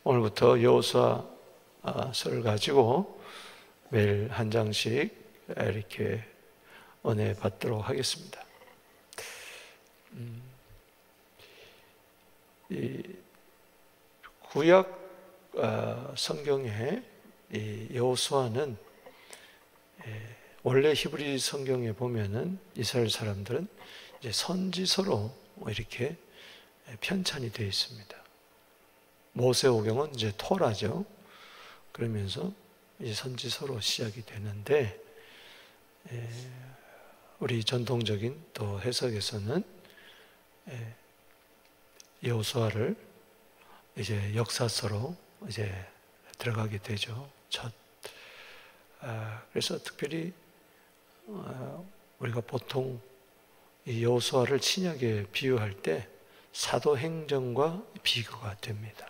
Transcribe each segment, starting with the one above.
오늘부터 여호수아서를 가지고 매일 한 장씩 이렇게 은혜 받도록 하겠습니다. 이 구약 성경에 이 여호수아는 원래 히브리 성경에 보면은 이스라엘 사람들은 이제 선지서로 이렇게 편찬이 되어 있습니다. 모세오경은 이제 토라죠. 그러면서 이제 선지서로 시작이 되는데, 우리 전통적인 또 해석에서는 여호수아를 이제 역사서로 이제 들어가게 되죠. 그래서 특별히 우리가 보통 이 여호수아를 신약에 비유할 때 사도행전과 비교가 됩니다.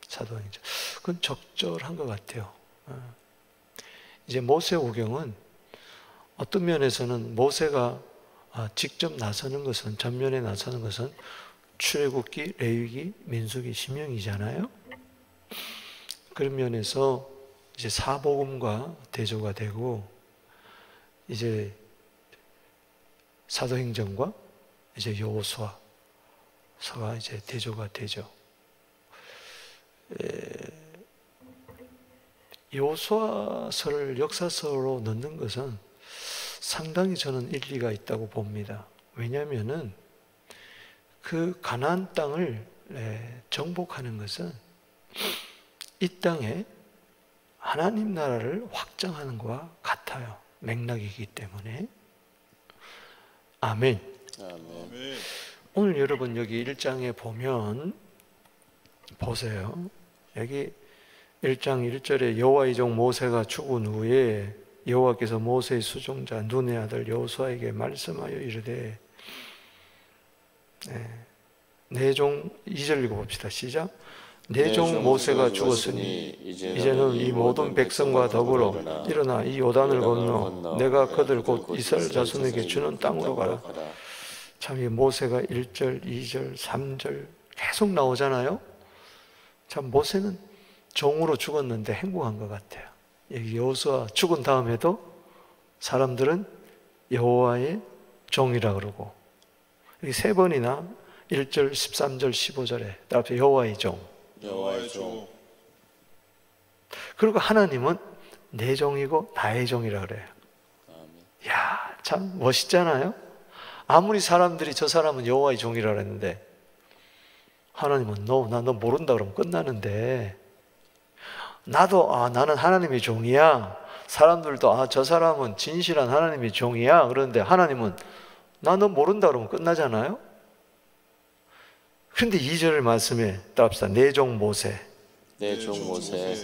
사도행전. 그건 적절한 것 같아요. 이제 모세오경은 어떤 면에서는 모세가 직접 나서는 것은, 전면에 나서는 것은 출애굽기, 레위기, 민수기, 신명이잖아요. 그런 면에서 이제 사복음과 대조가 되고, 이제 사도행전과 이제 여호수아서가 이제 대조가 되죠. 여호수아서를 역사서로 넣는 것은 상당히 저는 일리가 있다고 봅니다. 왜냐하면은 그 가나안 땅을 정복하는 것은 이 땅에 하나님 나라를 확장하는 것과 같아요. 맥락이기 때문에. 아멘. 아멘. 오늘 여러분 여기 1장에 보면 보세요. 여기 1장 1절에 여호와의 종 모세가 죽은 후에 여호와께서 모세의 수종자 눈의 아들 여호수아에게 말씀하여 이르되, 내 종 2절 읽어봅시다. 시작. 내 종 모세가 죽었으니 이제는 이 모든 백성과 더불어 일어나 이 요단을 건너 내가 그들 곧 이스라엘 자손에게 주는 땅으로 가라. 참, 이 모세가 1절, 2절, 3절 계속 나오잖아요. 참, 모세는 종으로 죽었는데 행복한 것 같아요. 여기 여호수아 죽은 다음에도 사람들은 여호와의 종이라 그러고, 여기 세 번이나 1절, 13절, 15절에 따라서 여호와의 종, 여호와의 종. 그리고 하나님은 내 종이고 나의 종이라 그래요. 야, 참 멋있잖아요. 아무리 사람들이 저 사람은 여호와의 종이라 그랬는데 하나님은 나 너 모른다 그러면 끝나는데, 나도 나는 하나님의 종이야. 사람들도 저 사람은 진실한 하나님의 종이야. 그런데 하나님은 나 너 모른다 그러면 끝나잖아요. 그런데 2절 말씀에 따릅시다. 내 종 모세. 내 종 모세.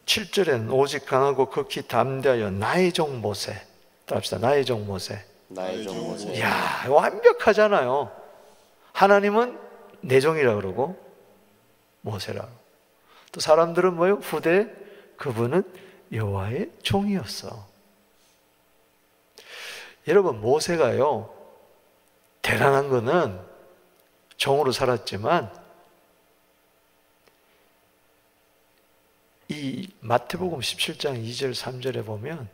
7절에는 오직 강하고 극히 담대하여 나의 종 모세. 따릅시다. 나의 종 모세. 나의 종 모세. 이야, 완벽하잖아요. 하나님은 내 종이라 그러고 모세라. 또 사람들은 뭐예요? 후대 그분은 여호와의 종이었어. 여러분, 모세가요 대단한 거는 종으로 살았지만 이 마태복음 17장 2절 3절에 보면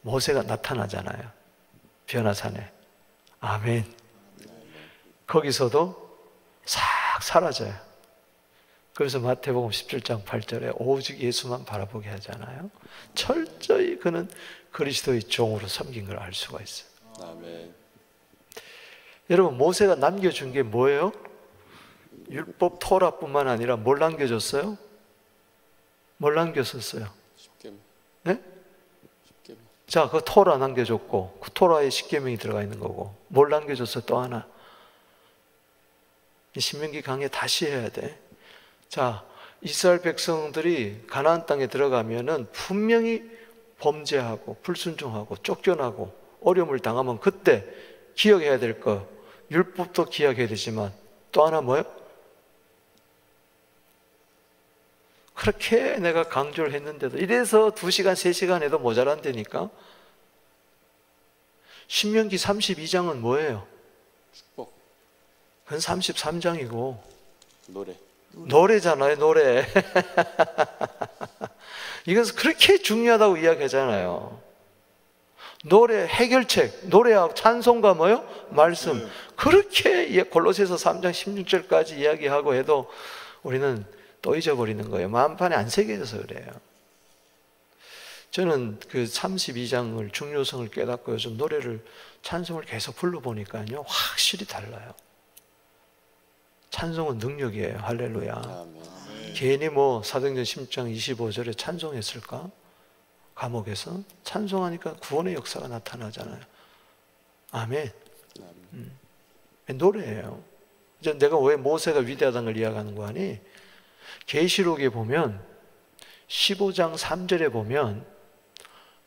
모세가 나타나잖아요. 변화산에. 아멘. 거기서도 싹 사라져요. 그래서 마태복음 17장 8절에 오직 예수만 바라보게 하잖아요. 철저히 그는 그리스도의 종으로 섬긴 걸 알 수가 있어요. 아멘. 여러분, 모세가 남겨준 게 뭐예요? 율법 토라뿐만 아니라 뭘 남겨줬어요? 뭘 남겼었어요? 십계명. 네? 십계명. 자, 그 토라 남겨줬고, 그 토라에 십계명이 들어가 있는 거고, 뭘 남겨줬어? 또 하나. 신명기 강의 다시 해야 돼. 자, 이스라엘 백성들이 가나안 땅에 들어가면은 분명히 범죄하고 불순종하고 쫓겨나고 어려움을 당하면 그때 기억해야 될 거, 율법도 기억해야 되지만 또 하나 뭐예요? 그렇게 내가 강조를 했는데도 이래서 2시간, 3시간 해도 모자란다니까. 신명기 32장은 뭐예요? 축복. 그건 33장이고 노래. 노래잖아요, 노래. 이것은 그렇게 중요하다고 이야기하잖아요. 노래 해결책, 노래하고 찬송가 뭐요? 말씀. 그렇게 골로새서 3장 16절까지 이야기하고 해도 우리는 또 잊어버리는 거예요. 마음판에 안 새겨져서 그래요. 저는 그 32장을 중요성을 깨닫고 요즘 노래를 찬송을 계속 불러보니까요 확실히 달라요. 찬송은 능력이에요. 할렐루야. 아멘. 괜히 뭐 사도행전 10장 25절에 찬송했을까? 감옥에서 찬송하니까 구원의 역사가 나타나잖아요. 아멘. 노래예요. 이제 내가 왜 모세가 위대하다는 걸 이야기하는 거 아니? 계시록에 보면 15장 3절에 보면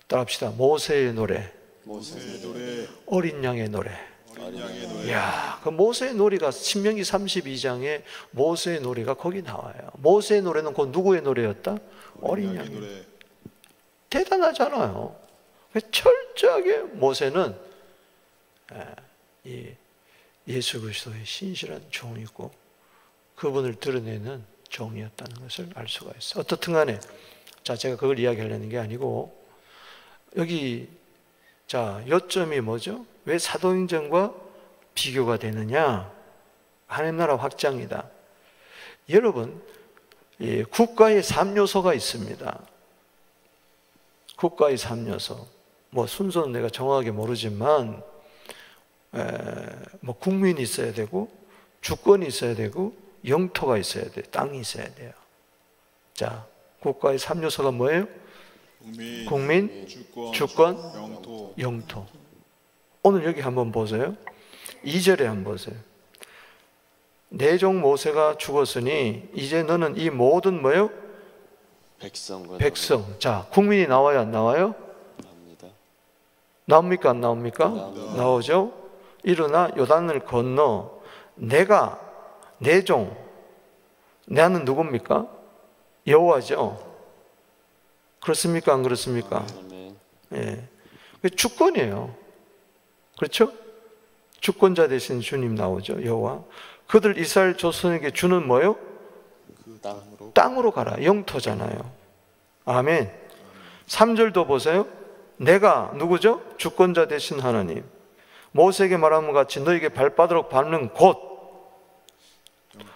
따라합시다. 모세의 노래, 모세의 노래, 어린 양의 노래. 어린 양의 노래. 이야, 그 모세의 노래가 신명기 32장에 모세의 노래가 거기 나와요. 모세의 노래는 그 누구의 노래였다? 어린 양의 노래. 대단하잖아요. 철저하게 모세는 이 예수 그리스도의 신실한 종이고 그분을 드러내는 종이었다는 것을 알 수가 있어요. 어떻든 간에 자, 제가 그걸 이야기하려는 게 아니고 여기 자, 요점이 뭐죠? 왜 사도행전과 비교가 되느냐? 하나님 나라 확장이다. 여러분, 국가의 3요소가 있습니다. 국가의 3요소. 뭐 순서는 내가 정확하게 모르지만 뭐 국민이 있어야 되고 주권이 있어야 되고 영토가 있어야 돼요. 땅이 있어야 돼요. 자, 국가의 3요소가 뭐예요? 국민, 주권, 영토. 오늘 여기 한번 보세요. 2절에 한번 보세요. 내 종 모세가 죽었으니 이제 너는 이 모든 뭐예요? 백성. 자, 국민이 나와요, 안 나와요? 나옵니다. 나옵니까, 안 나옵니까? 나오죠. 일어나 요단을 건너 내가 내 종, 나는 누굽니까? 여호와죠. 그렇습니까, 안 그렇습니까? 예, 주권이에요. 그렇죠? 주권자 되신 주님 나오죠, 여호와. 그들 이스라엘 조선에게 주는 뭐요? 땅으로 가라. 영토잖아요. 아멘. 3절도 보세요. 내가 누구죠? 주권자 되신 하나님. 모세에게 말한 것 같이 너에게 발바닥으로 밟는 곳.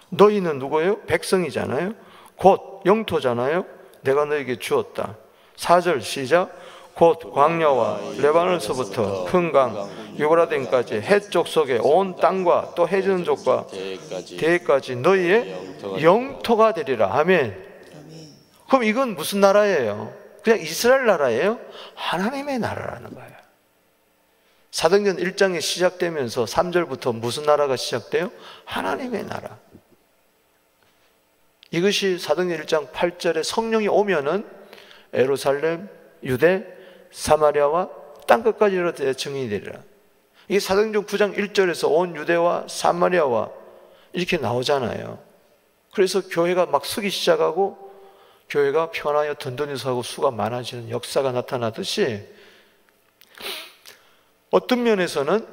너희는 누구예요? 백성이잖아요. 곧 영토잖아요. 내가 너에게 주었다. 4절 시작. 곧 광야와 레바논에서부터 큰 강 유브라데까지 해쪽 속에 온 땅과 또 해지는 족과 대해까지 너희의 영토가 되리라. 아멘. 그럼 이건 무슨 나라예요? 그냥 이스라엘 나라예요? 하나님의 나라라는 거예요. 사도행전 1장에 시작되면서 3절부터 무슨 나라가 시작돼요? 하나님의 나라. 이것이 사도행전 1장 8절에 성령이 오면은 예루살렘, 유대, 사마리아와 땅끝까지 이르러 증인이 되리라. 이게 사도행전 9장 1절에서 온 유대와 사마리아와 이렇게 나오잖아요. 그래서 교회가 막 서기 시작하고 교회가 편하여 든든히 서고 수가 많아지는 역사가 나타나듯이 어떤 면에서는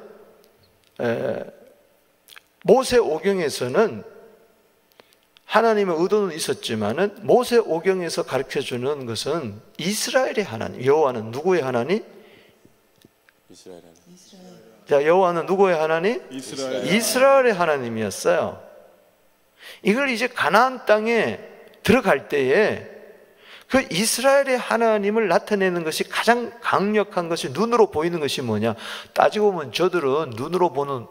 모세 오경에서는 하나님의 의도는 있었지만은 모세 오경에서 가르쳐주는 것은 이스라엘의 하나님, 여호와는 누구의 하나님? 이스라엘 하나님. 자, 여호와는 누구의 하나님? 이스라엘의 하나님이었어요. 이걸 이제 가나안 땅에 들어갈 때에 그 이스라엘의 하나님을 나타내는 것이 가장 강력한 것이 눈으로 보이는 것이 뭐냐? 따지고 보면 저들은 눈으로 보는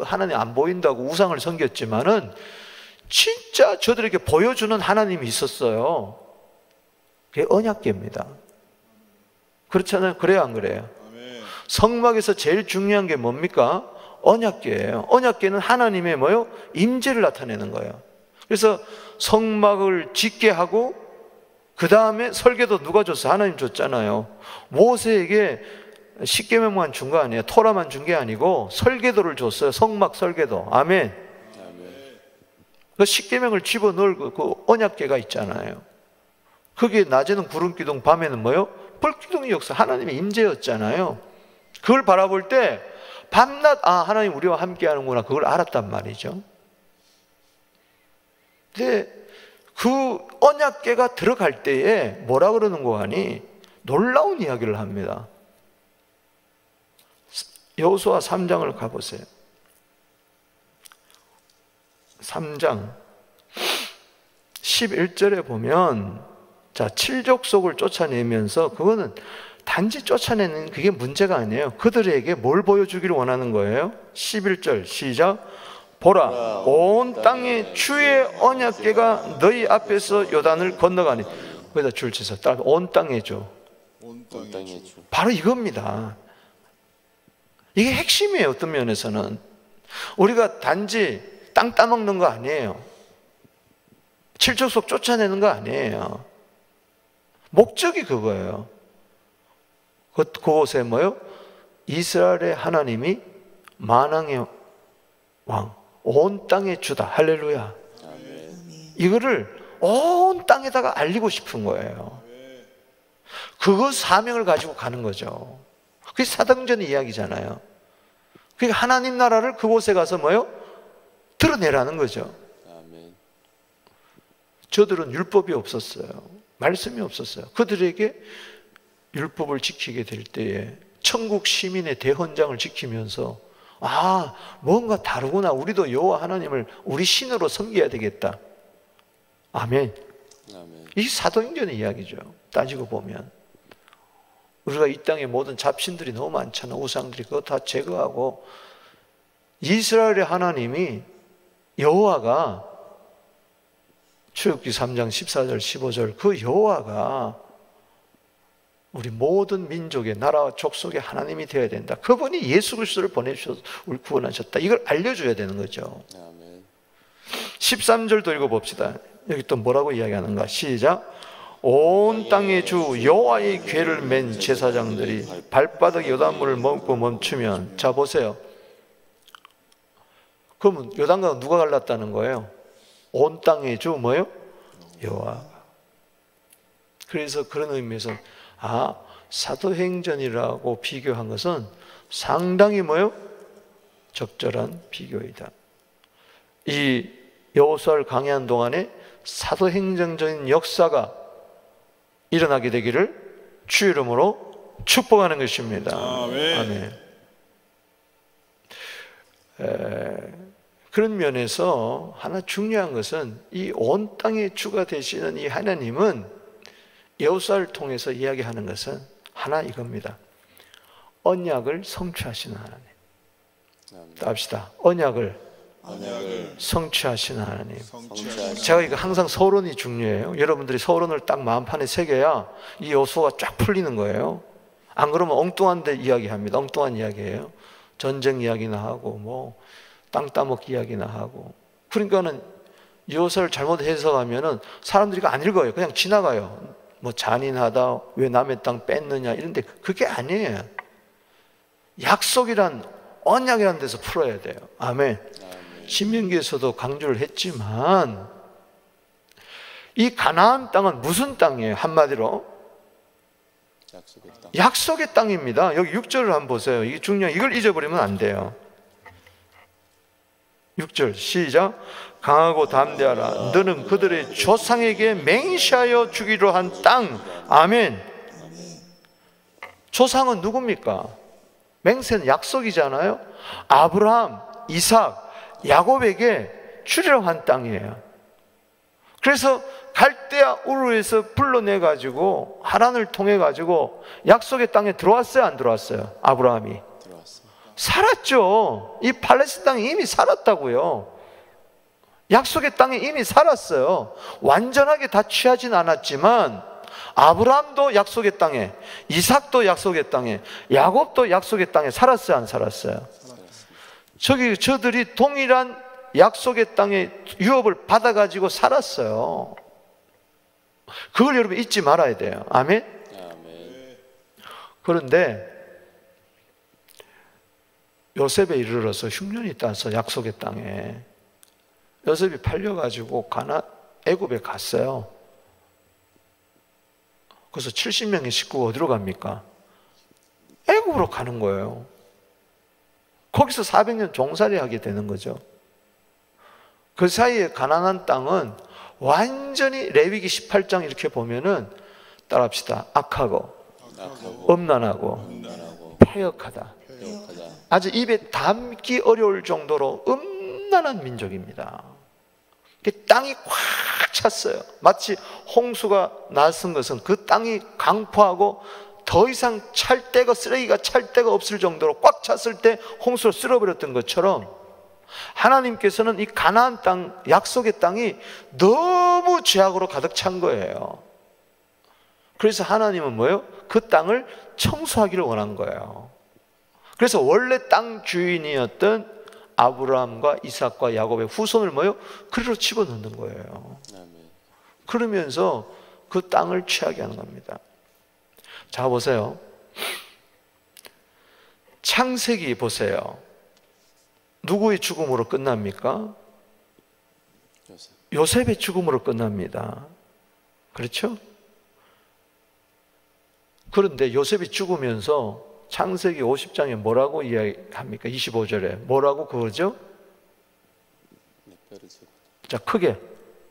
하나님 안 보인다고 우상을 섬겼지만은 진짜 저들에게 보여주는 하나님이 있었어요. 그게 언약궤입니다. 그렇잖아요. 그래요, 안 그래요? 성막에서 제일 중요한 게 뭡니까? 언약궤예요. 언약궤는 하나님의 뭐요? 임재를 나타내는 거예요. 그래서 성막을 짓게 하고 그 다음에 설계도 누가 줬어? 하나님 줬잖아요. 모세에게 십계명만 준 거 아니에요. 토라만 준 게 아니고 설계도를 줬어요. 성막 설계도. 아멘. 그 십계명을 집어넣을 그 언약궤가 있잖아요. 그게 낮에는 구름기둥, 밤에는 뭐요? 불기둥이 역사, 하나님의 임재였잖아요. 그걸 바라볼 때 밤낮 하나님 우리와 함께 하는구나 그걸 알았단 말이죠. 근데 그 언약궤가 들어갈 때에 뭐라 그러는 거 하니 놀라운 이야기를 합니다. 여호수아 3장을 가보세요. 3장 11절에 보면, 자, 칠족속을 쫓아내면서, 그거는 단지 쫓아내는 그게 문제가 아니에요. 그들에게 뭘 보여주기를 원하는 거예요? 11절 시작. 보라, 온 땅에 주의 언약궤가 너희 앞에서 요단을 건너가니. 거기다 줄 쳐서 온 땅에 주. 온 땅의 주. 바로 이겁니다. 이게 핵심이에요. 어떤 면에서는 우리가 단지 땅 따먹는 거 아니에요. 칠족속 쫓아내는 거 아니에요. 목적이 그거예요. 그곳에 뭐요? 이스라엘의 하나님이 만왕의 왕, 온 땅의 주다. 할렐루야. 이거를 온 땅에다가 알리고 싶은 거예요. 그거 사명을 가지고 가는 거죠. 그게 사도행전의 이야기잖아요. 그러니까 하나님 나라를 그곳에 가서 뭐요? 드러내라는 거죠. 아멘. 저들은 율법이 없었어요. 말씀이 없었어요. 그들에게 율법을 지키게 될 때에 천국 시민의 대헌장을 지키면서, 아, 뭔가 다르구나. 우리도 여호와 하나님을 우리 신으로 섬겨야 되겠다. 아멘. 아멘. 이게 사도행전의 이야기죠. 따지고 보면 우리가 이 땅에 모든 잡신들이 너무 많잖아. 우상들이. 그거 다 제거하고 이스라엘의 하나님이, 여호와가, 출애굽기 3장 14절 15절, 그 여호와가 우리 모든 민족의, 나라와 족속의 하나님이 되어야 된다. 그분이 예수 그리스도를 보내주셔서 우리 구원하셨다. 이걸 알려줘야 되는 거죠. 아멘. 13절도 읽어봅시다. 여기 또 뭐라고 이야기하는가? 시작. 온 땅의 주 여호와의 궤를 맨 제사장들이 발바닥 요단물을 먹고 멈추면, 자 보세요. 그러면 요단강 누가 갈랐다는 거예요? 온 땅의 주 뭐예요? 여호와. 그래서 그런 의미에서, 아, 사도행전이라고 비교한 것은 상당히 뭐예요? 적절한 비교이다. 이 여호수아를 강의한 동안에 사도행전적인 역사가 일어나게 되기를 주 이름으로 축복하는 것입니다. 아멘. 그런 면에서 하나 중요한 것은 이 온 땅의 주가 되시는 이 하나님은 여호수아를 통해서 이야기하는 것은 하나 이겁니다. 언약을 성취하시는 하나님. 답시다. 언약을 성취하시는 하나님. 제가 이거 항상 서론이 중요해요. 여러분들이 서론을 딱 마음판에 새겨야 이 요소가 쫙 풀리는 거예요. 안 그러면 엉뚱한 데 이야기합니다. 엉뚱한 이야기예요. 전쟁 이야기나 하고 뭐 땅 따먹기 이야기나 하고. 그러니까는 요소를 잘못 해석하면은 사람들이 안 읽어요. 그냥 지나가요. 뭐 잔인하다, 왜 남의 땅 뺐느냐 이런데 그게 아니에요. 약속이란, 언약이라는 데서 풀어야 돼요. 아멘. 신명기에서도 강조를 했지만 이 가나안 땅은 무슨 땅이에요? 한마디로 약속의 땅. 약속의 땅입니다. 여기 6절을 한번 보세요. 이게 중요해요. 이걸 잊어버리면 안 돼요. 6절 시작. 강하고 담대하라. 너는 그들의 조상에게 맹시하여 주기로 한 땅. 아멘. 조상은 누굽니까? 맹세는 약속이잖아요. 아브라함, 이삭, 야곱에게 주리라고 한 땅이에요. 그래서 갈대아 우르에서 불러내가지고 하란을 통해가지고 약속의 땅에 들어왔어요? 안 들어왔어요? 아브라함이 들어왔습니다. 살았죠. 이 팔레스타인 땅에 이미 살았다고요. 약속의 땅에 이미 살았어요. 완전하게 다 취하진 않았지만 아브라함도 약속의 땅에, 이삭도 약속의 땅에, 야곱도 약속의 땅에 살았어요? 안 살았어요? 저들이 동일한 약속의 땅에 유업을 받아가지고 살았어요. 그걸 여러분 잊지 말아야 돼요. 아멘? 아멘. 그런데 요셉에 이르러서 흉년이 따서 약속의 땅에 요셉이 팔려가지고 애굽에 갔어요. 그래서 70명의 식구가 어디로 갑니까? 애굽으로 가는 거예요. 거기서 400년 종살이 하게 되는 거죠. 그 사이에 가나안 땅은 완전히 레위기 18장 이렇게 보면은 따라합시다. 악하고 음란하고 패역하다. 아주 입에 담기 어려울 정도로 음란한 민족입니다. 땅이 꽉 찼어요. 마치 홍수가 나선 것은 그 땅이 강포하고 더 이상 찰 데가, 쓰레기가 찰 데가 없을 정도로 꽉 찼을 때 홍수로 쓸어버렸던 것처럼 하나님께서는 이 가나안 땅, 약속의 땅이 너무 죄악으로 가득 찬 거예요. 그래서 하나님은 뭐예요? 그 땅을 청소하기를 원한 거예요. 그래서 원래 땅 주인이었던 아브라함과 이삭과 야곱의 후손을 뭐예요? 그리로 집어넣는 거예요. 그러면서 그 땅을 취하게 하는 겁니다. 자, 보세요. 창세기 보세요. 누구의 죽음으로 끝납니까? 요셉의 죽음으로 끝납니다. 그렇죠? 그런데 요셉이 죽으면서 창세기 50장에 뭐라고 이야기합니까? 25절에 뭐라고 그러죠? 자, 크게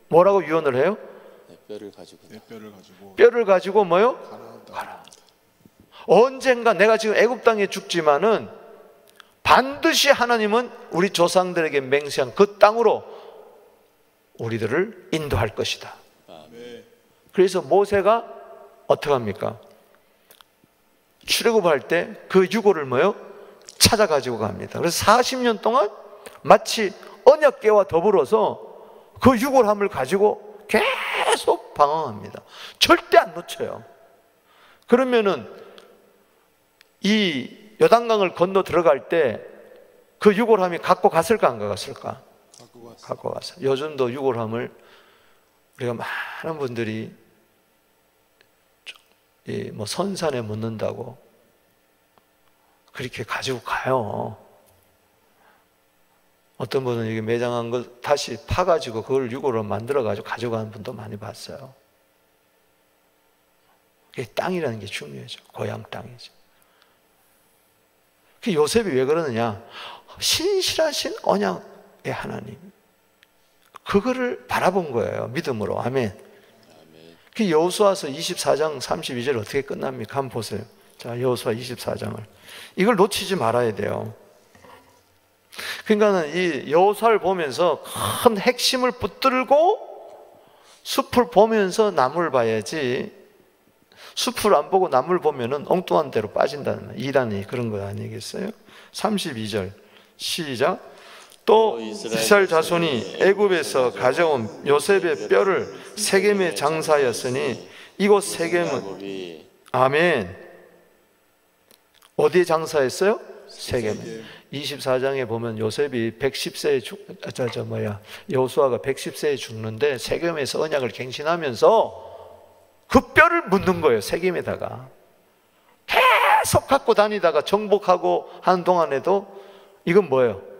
뭐라고 유언을 해요? 뼈를 가지고 뭐요? 가라. 언젠가 내가 지금 애굽 땅에 죽지만은 반드시 하나님은 우리 조상들에게 맹세한 그 땅으로 우리들을 인도할 것이다. 그래서 모세가 어떻게 합니까? 출애굽할 때 그 유고를 뭐요? 찾아가지고 갑니다. 그래서 40년 동안 마치 언약궤와 더불어서 그 유골함을 가지고 계속 방황합니다. 절대 안 놓쳐요. 그러면은 이 요단강을 건너 들어갈 때 그 유골함이 갖고 갔을까 안 갔을까? 갖고 갔어요. 요즘도 유골함을 우리가 많은 분들이 뭐 선산에 묻는다고 그렇게 가지고 가요. 어떤 분은 이게 매장한 걸 다시 파가지고 그걸 유골로 만들어가지고 가져가는 분도 많이 봤어요. 땅이라는 게 중요하죠. 고향 땅이죠. 요셉이 왜 그러느냐? 신실하신 언약의 하나님, 그거를 바라본 거예요. 믿음으로. 아멘. 여호수아서 24장 32절 어떻게 끝납니까? 한번 보세요. 자, 여호수아 24장을. 이걸 놓치지 말아야 돼요. 그러니까는 이 여호수아를 보면서 큰 핵심을 붙들고 숲을 보면서 나무를 봐야지, 숲을 안 보고 나무를 보면은 엉뚱한 데로 빠진다는 말. 이단이 그런 거 아니겠어요? 32절 시작. 또 이스라엘 자손이 애굽에서 가져온 요셉의 뼈를 세겜에 장사하였으니 이곳 세겜은, 아멘, 어디에 장사했어요? 세겜에. 24장에 보면 요셉이 110세에 여호수아가 110세에 죽는데 세겜에서 언약을 갱신하면서 그 뼈를 묻는 거예요. 세겜에다가 계속 갖고 다니다가 정복하고 하는 동안에도 이건 뭐예요?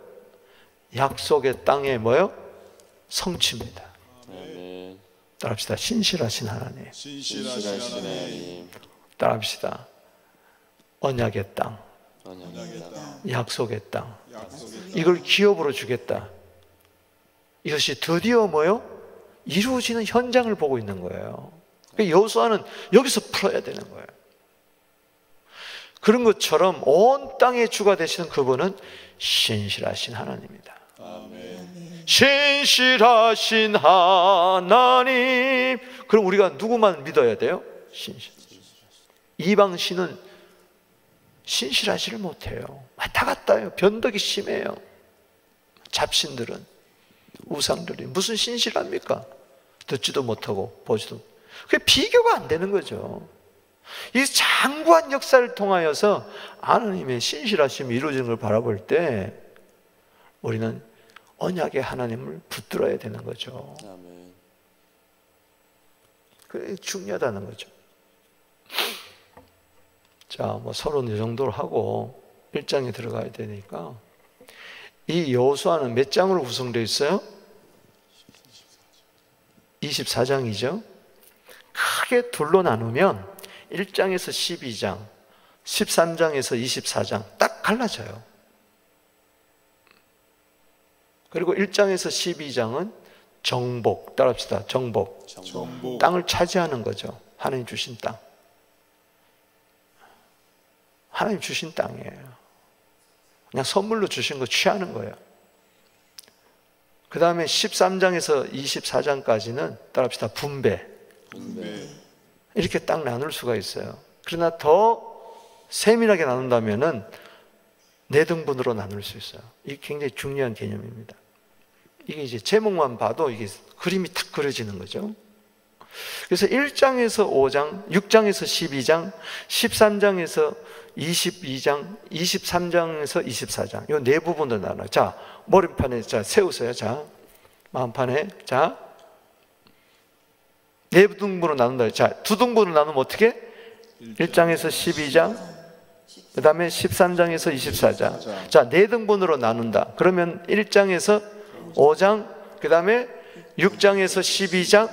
약속의 땅에 뭐예요? 성취입니다. 따라합시다. 신실하신 하나님. 따라합시다. 언약의 땅, 약속의 땅, 이걸 기업으로 주겠다. 이것이 드디어 뭐예요? 이루어지는 현장을 보고 있는 거예요. 여호수아는 여기서 풀어야 되는 거예요. 그런 것처럼 온 땅의 주가 되시는 그분은 신실하신 하나님입니다. 아멘. 신실하신 하나님. 그럼 우리가 누구만 믿어야 돼요? 이방 신은 신실하지를 못해요. 왔다 갔다 해요. 변덕이 심해요. 잡신들은, 우상들이 무슨 신실합니까? 듣지도 못하고 보지도 못하고. 그게 비교가 안 되는 거죠. 이 장구한 역사를 통하여서 하나님의 신실하심이 이루어지는 걸 바라볼 때 우리는 언약의 하나님을 붙들어야 되는 거죠. 그게 중요하다는 거죠. 자, 뭐 서론 이 정도로 하고 1장에 들어가야 되니까, 이 여호수아는 몇 장으로 구성되어 있어요? 24장이죠. 크게 둘로 나누면 1장에서 12장, 13장에서 24장 딱 갈라져요. 그리고 1장에서 12장은 정복, 따라합시다. 정복. 정복. 땅을 차지하는 거죠. 하나님 주신 땅. 하나님 주신 땅이에요. 그냥 선물로 주신 거 취하는 거예요. 그 다음에 13장에서 24장까지는 따라합시다. 분배. 이렇게 딱 나눌 수가 있어요. 그러나 더 세밀하게 나눈다면은 4등분으로 나눌 수 있어요. 이게 굉장히 중요한 개념입니다. 이게 이제 제목만 봐도 이게 그림이 탁 그려지는 거죠. 그래서 1장에서 5장, 6장에서 12장, 13장에서 22장, 23장에서 24장. 이 4부분으로 나눠요. 자, 머리판에 자 세우세요. 자, 마음판에. 자, 4등분으로 나눈다. 자, 2등분으로 나누면 어떻게? 1장에서 12장, 그 다음에 13장에서 24장. 자, 4등분으로 나눈다. 그러면 1장에서 5장, 그 다음에 6장에서 12장,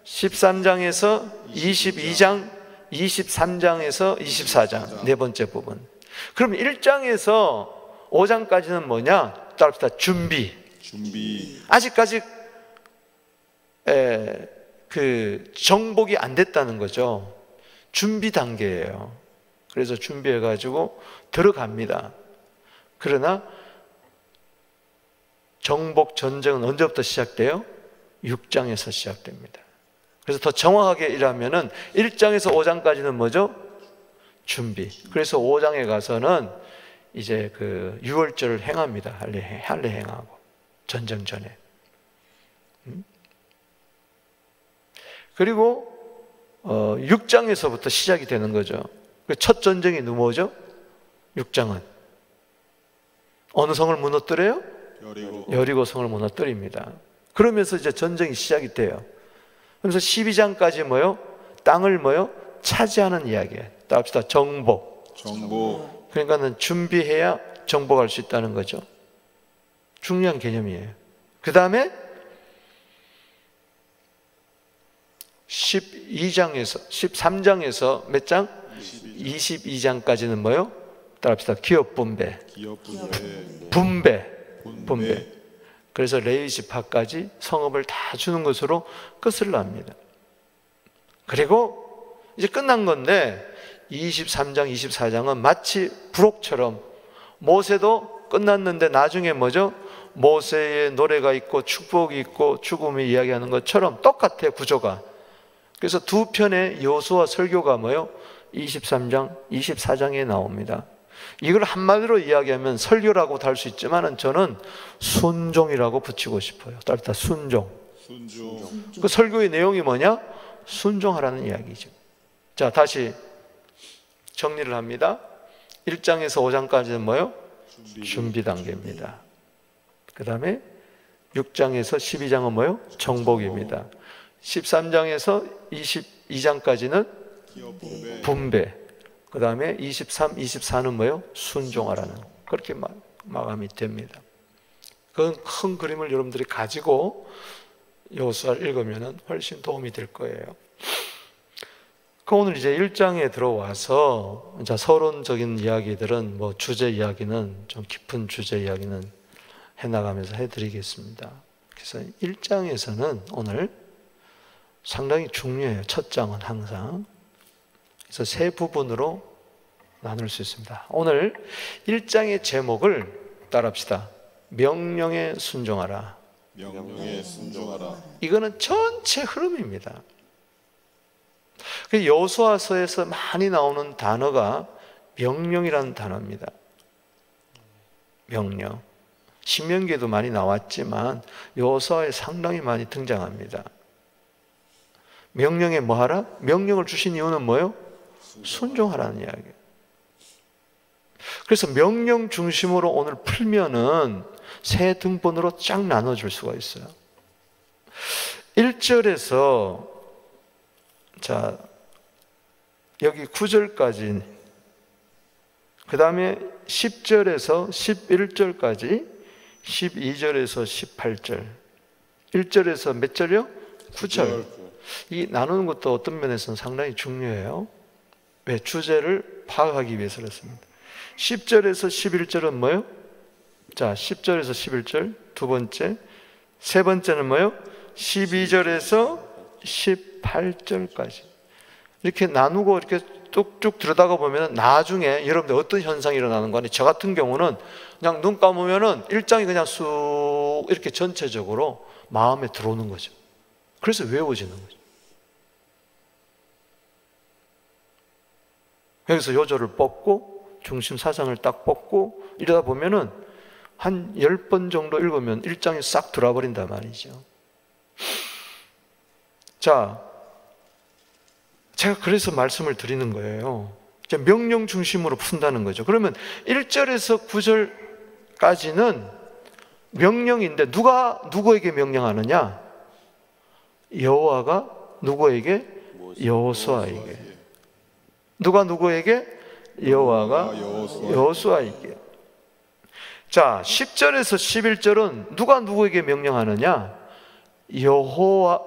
13장에서 22장, 23장에서 24장. 4번째 부분. 그럼 1장에서 5장까지는 뭐냐? 따라합시다. 준비. 아직까지 그 정복이 안 됐다는 거죠. 준비 단계예요. 그래서 준비해가지고 들어갑니다. 그러나 정복 전쟁은 언제부터 시작돼요? 6장에서 시작됩니다. 그래서 더 정확하게 일하면은 1장에서 5장까지는 뭐죠? 준비. 그래서 5장에 가서는 이제 그 유월절을 행합니다. 할례 행하고 전쟁 전에. 그리고 6장에서부터 시작이 되는 거죠. 첫 전쟁이 뭐죠? 6장은 어느 성을 무너뜨려요? 여리고 성을 무너뜨립니다. 그러면서 이제 전쟁이 시작이 돼요. 그래서 12장까지 뭐요? 땅을 뭐요? 차지하는 이야기예요. 따라합시다. 정복. 그러니까는 준비해야 정복할 수 있다는 거죠. 중요한 개념이에요. 그 다음에 13장에서 몇 장? 22장까지는 뭐요? 따라합시다. 기업 분배. 분배. 그래서 레위 지파까지 성읍을 다 주는 것으로 끝을 납니다. 그리고 이제 끝난 건데 23장, 24장은 마치 부록처럼 모세도 끝났는데 나중에 뭐죠? 모세의 노래가 있고 축복이 있고 죽음이 이야기하는 것처럼 똑같아요, 구조가. 그래서 두 편의 여호수아 설교가 뭐요? 23장, 24장에 나옵니다. 이걸 한마디로 이야기하면 설교라고도 할 수 있지만 저는 순종이라고 붙이고 싶어요. 따뜻한 순종. 그 설교의 내용이 뭐냐? 순종하라는 이야기죠. 자, 다시 정리를 합니다. 1장에서 5장까지는 뭐요? 준비 단계입니다. 그 다음에 6장에서 12장은 뭐요? 정복입니다. 13장에서 22장까지는 분배. 그 다음에 23, 24는 뭐예요? 순종하라는. 그렇게 마감이 됩니다. 그건 큰 그림을 여러분들이 가지고 여호수아를 읽으면 훨씬 도움이 될 거예요. 그 오늘 이제 1장에 들어와서 서론적인 이야기들은 주제 이야기는 좀 깊은 주제 이야기는 해나가면서 해드리겠습니다. 그래서 1장에서는 오늘 상당히 중요해요. 첫 장은 항상. 그래서 세 부분으로 나눌 수 있습니다. 오늘 1장의 제목을 따라합시다. 명령에 순종하라. 이거는 전체 흐름입니다. 여호수아서에서 많이 나오는 단어가 명령이라는 단어입니다. 명령. 신명기에도 많이 나왔지만 여호수아에 상당히 많이 등장합니다. 명령에 뭐 하라? 명령을 주신 이유는 뭐예요? 순종하라는 이야기예요. 그래서 명령 중심으로 오늘 풀면은 세 등분으로 쫙 나눠줄 수가 있어요. 1절에서 자 여기 9절까지, 그 다음에 10절에서 11절까지, 12절에서 18절, 1절에서 몇 절이요? 9절. 이 나누는 것도 어떤 면에서는 상당히 중요해요. 왜? 주제를 파악하기 위해서 그렇습니다. 10절에서 11절은 뭐예요? 자, 10절에서 11절 두 번째. 세 번째는 뭐예요? 12절에서 18절까지. 이렇게 나누고 이렇게 뚝뚝 들여다가 보면 나중에 여러분들 어떤 현상이 일어나는 거니? 저 같은 경우는 그냥 눈 감으면은 1장이 그냥 쑥 이렇게 전체적으로 마음에 들어오는 거죠. 그래서 외워지는 거죠. 여기서 요절을 뽑고 중심 사상을 딱 뽑고 이러다 보면은 한 10번 정도 읽으면 1장이 싹 들어버린단 말이죠. 자, 제가 그래서 말씀을 드리는 거예요. 명령 중심으로 푼다는 거죠. 그러면 1절에서 9절까지는 명령인데 누가 누구에게 명령하느냐? 여호와가 누구에게? 여호수아에게. 누가 누구에게? 여호와가 여호수아에게. 자, 10절에서 11절은 누가 누구에게 명령하느냐?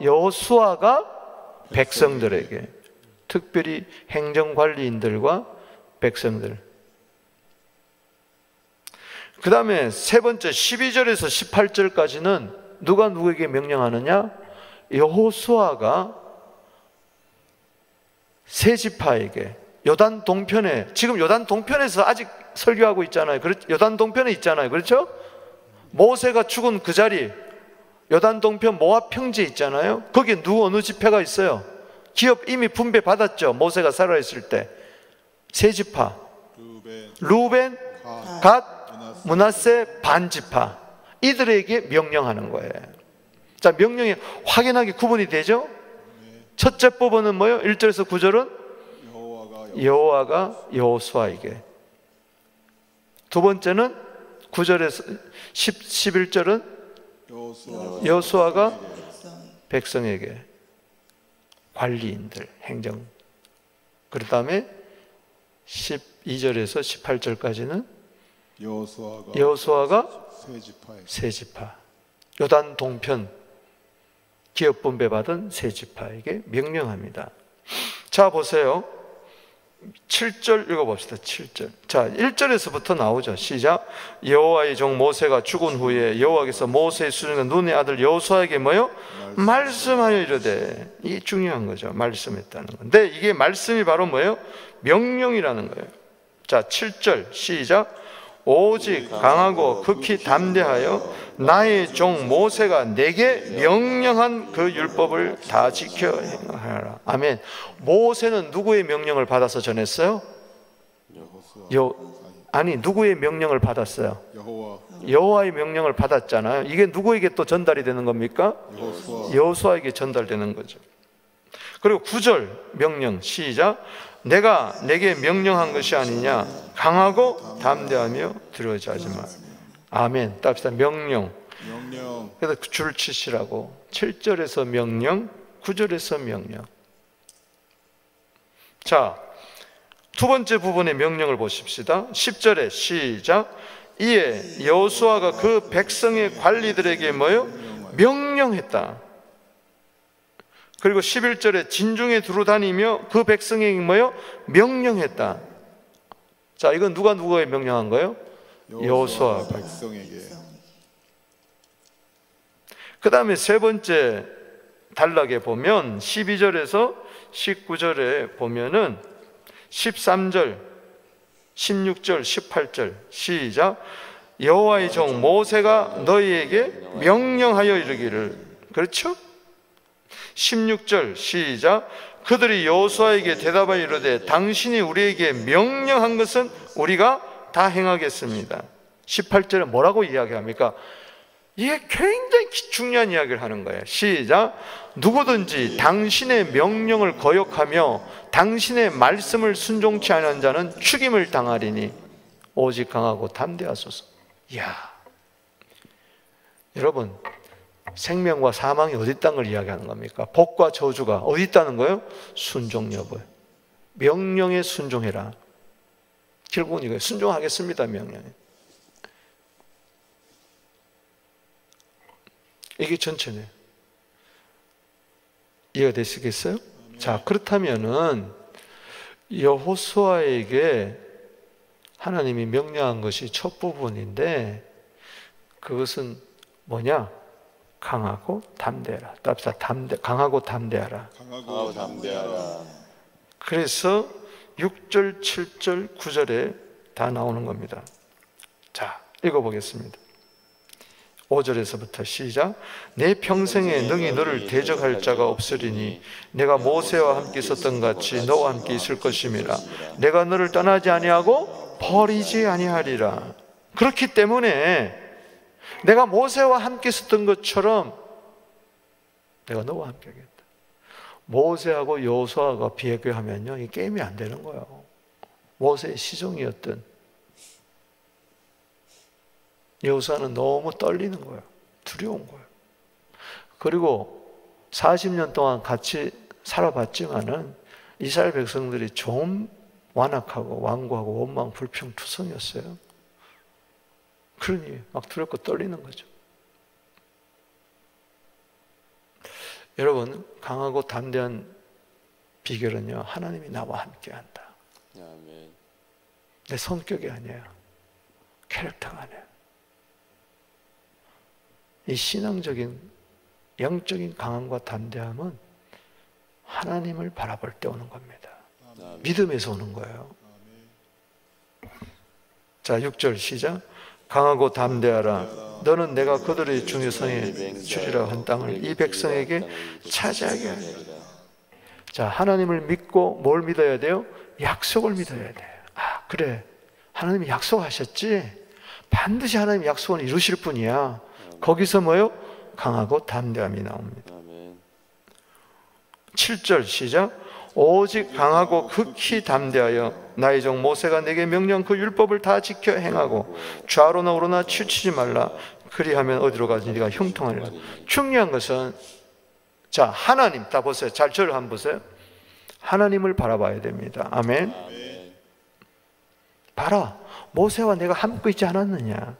여호수아가 백성들에게, 특별히 행정관리인들과 백성들. 그 다음에 세 번째 12절에서 18절까지는 누가 누구에게 명령하느냐? 여호수아가 세 지파에게, 요단 동편에, 지금 요단 동편에서 아직 설교하고 있잖아요. 요단 동편에 있잖아요. 그렇죠? 모세가 죽은 그 자리, 요단 동편 모압 평지에 있잖아요. 거기에 어느 지파가 있어요? 기업 이미 분배 받았죠. 모세가 살아있을 때. 세 지파. 루벤, 갓, 므낫세, 반 지파. 이들에게 명령하는 거예요. 자, 명령이 확연하게 구분이 되죠? 첫째 부분은 뭐예요? 1절에서 9절은 여호와가 여호수아에게. 두 번째는 9절에서 11절은 여호수아가 백성에게, 관리인들, 행정. 그 다음에 12절에서 18절까지는 여호수아가 세 지파, 요단 동편 기업 분배 받은 세 지파에게 명령합니다. 자, 보세요. 7절 읽어봅시다. 7절. 자, 1절에서부터 나오죠. 시작. 여호와의 종 모세가 죽은 후에 여호와께서 모세의 수종과 눈의 아들 여호수아에게 뭐요? 말씀하여 이르되. 이게 중요한 거죠. 말씀했다는 건. 근데 이게 말씀이 바로 뭐예요? 명령이라는 거예요. 자, 7절 시작. 오직 강하고 극히 담대하여 나의 종 모세가 내게 명령한 그 율법을 다 지켜 행하라. 아멘. 모세는 누구의 명령을 받아서 전했어요? 누구의 명령을 받았어요? 여호와의 명령을 받았잖아요. 이게 누구에게 또 전달이 되는 겁니까? 여호수아에게 전달되는 거죠. 그리고 9절 명령 시작. 내가 내게 명령한 것이 아니냐? 강하고 담대하며 두려워하지 마. 아멘. 답시다. 명령. 그래서 줄 치시라고. 7절에서 명령, 9절에서 명령. 자, 두 번째 부분의 명령을 보십시다. 10절에 시작. 이에 여호수아가 그 백성의 관리들에게 뭐요? 명령했다. 그리고 11절에 진중에 두루 다니며 그 백성에게 뭐요? 명령했다. 자, 이건 누가 누구에 명령한 거예요? 여호수아 백성에게. 그 다음에 세 번째 단락에 보면 12절에서 19절에 보면은 13절, 16절, 18절 시작. 여호와의 종 모세가 너희에게 명령하여 이르기를. 그렇죠? 16절 시작. 그들이 여호수아에게 대답하여 이르되 당신이 우리에게 명령한 것은 우리가 다 행하겠습니다. 18절에 뭐라고 이야기합니까? 이게 굉장히 중요한 이야기를 하는 거예요. 시작. 누구든지 당신의 명령을 거역하며 당신의 말씀을 순종치 않은 자는 죽임을 당하리니 오직 강하고 담대하소서. 이야, 여러분, 생명과 사망이 어디 있다는 걸 이야기하는 겁니까? 복과 저주가 어디 있다는 거예요? 순종 여부예요. 명령에 순종해라. 결국은 이거예요. 순종하겠습니다. 명령에. 이게 전체네요. 이해가 되시겠어요? 자, 그렇다면은 여호수아에게 하나님이 명령한 것이 첫 부분인데 그것은 뭐냐? 강하고 담대하라. 답사 강하고 담대하라. 강하고 담대하라. 그래서 6절, 7절, 9절에 다 나오는 겁니다. 자, 읽어보겠습니다. 5절에서부터 시작. 내 평생에 능히 너를 대적할 자가 없으리니 내가 모세와 함께 있었던 같이 너와 함께 있을 것임이라. 내가 너를 떠나지 아니하고 버리지 아니하리라. 그렇기 때문에 내가 모세와 함께 있었던 것처럼 내가 너와 함께 하겠다. 모세하고 여호수아가 비교하면요, 이 게임이 안 되는 거예요. 모세의 시종이었던 여호수아는 너무 떨리는 거예요. 두려운 거예요. 그리고 40년 동안 같이 살아봤지만은 이스라엘 백성들이 좀 완악하고 완고하고 원망 불평투성이었어요. 그러니 막 두렵고 떨리는 거죠. 여러분, 강하고 담대한 비결은요, 하나님이 나와 함께한다. 아멘. 내 성격이 아니에요. 캐릭터가 아니에요. 이 신앙적인 영적인 강함과 담대함은 하나님을 바라볼 때 오는 겁니다. 아멘. 믿음에서 오는 거예요. 자, 6절 시작. 강하고 담대하라. 너는 내가 그들의 중요성에 주리라 한 땅을 이 백성에게 차지하게 하리라. 자, 하나님을 믿고 뭘 믿어야 돼요? 약속을 믿어야 돼요. 아, 그래. 하나님이 약속하셨지? 반드시 하나님 약속은 이루실 분이야. 거기서 뭐요? 강하고 담대함이 나옵니다. 7절 시작. 오직 강하고 극히 담대하여 나의 종 모세가 내게 명령한 그 율법을 다 지켜 행하고 좌로나 우로나 치우치지 말라. 그리하면 어디로 가든지 네가 형통하리라. 중요한 것은, 자, 하나님, 다 보세요. 잘 저를 한번 보세요. 하나님을 바라봐야 됩니다. 아멘. 봐라, 모세와 내가 함께 있지 않았느냐?